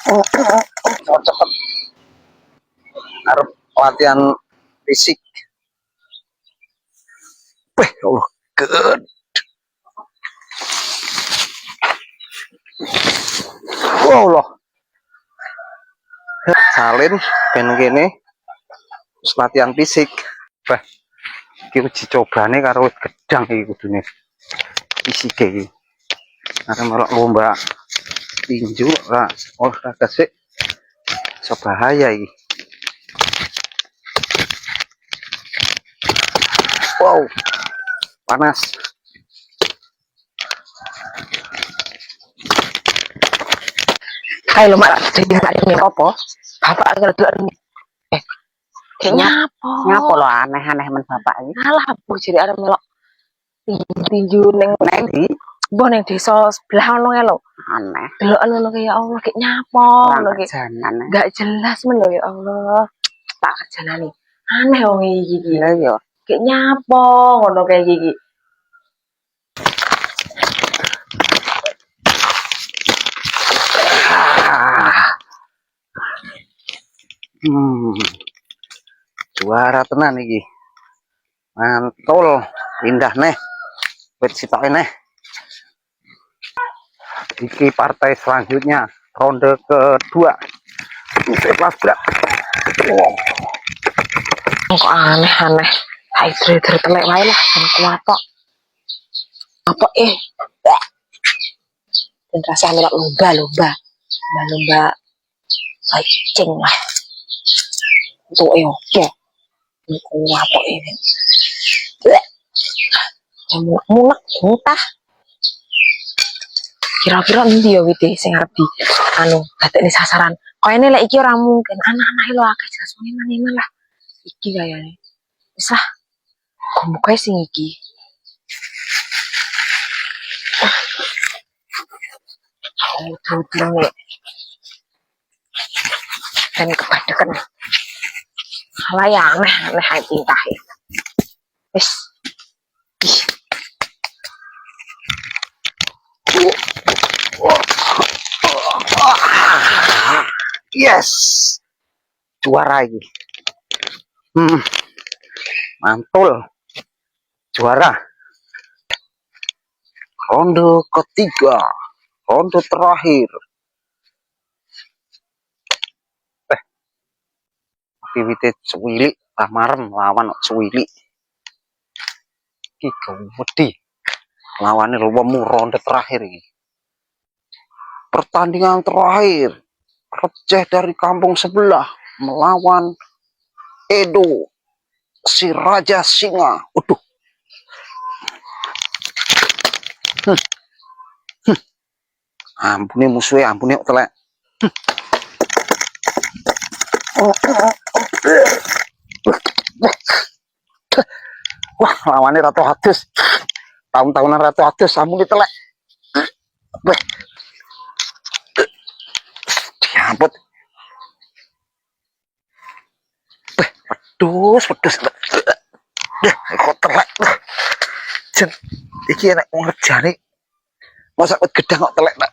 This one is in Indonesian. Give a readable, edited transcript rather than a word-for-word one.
cepet harus latihan fisik. Wih, ya Allah, good. Wow loh, salin ben gini latihan fisik. Bah, iki uji cobane karo gedang iki kudune fisik iki. Arep melok lomba tinju lah, olahraga sik iso bahaya iki. Wow, panas. Ayo mak jadi apa? Bapak ngeledok Nyapa lo aneh-aneh men bapak iki. Alah bu jadi arep melok tinju ning Ndi? mbah ning desa sebelah ono lho. Aneh. Deloken ngono ya Allah kayak nyapa ngono ki. Enggak jelas men lho ya Allah. Tak kerjanane. Aneh wong iki. Iya ya. Kayak nyapa ngono kayak iki. Juara tenan iki. Mantul, indah neh. Wit sitoke neh. Iki partai selanjutnya, ronde kedua. Kelas berat. Wow. Kok aneh-aneh. Hai telek wae lah kan kuatok. Apa dan rasa melok lomba cing lah. Untuk oke. Kuatok ini. Munak muntah. Kira-kira endi ya wite sing arep di dadekne sasaran. Koyene lek iki ora mungkin. Anak-anak lho akeh jelas meneh lah. Iki kayane. Wis lah. Muga sing iki. Tuh dan kebadekan. Salah ya aneh ae tingkah. Wis. Yes, juara ini. Mantul, juara. Ronde ketiga, ronde terakhir. Piwite Cuwili lamaran lawan Cuwili. Iki gawedi. Lawannya luwemu ronde terakhir ini. Pertandingan terakhir. Receh dari kampung sebelah melawan Edo si Raja Singa. Waduh. Ampune musuhnya, ampune telek. Wah, lawannya Ratu Hadus. Tahun-tahunan Ratu Hadus, ampune telek. Diamput. Pedes. Kok telek. Jen, iki enak ngerjani. Masa gedang kok telek tak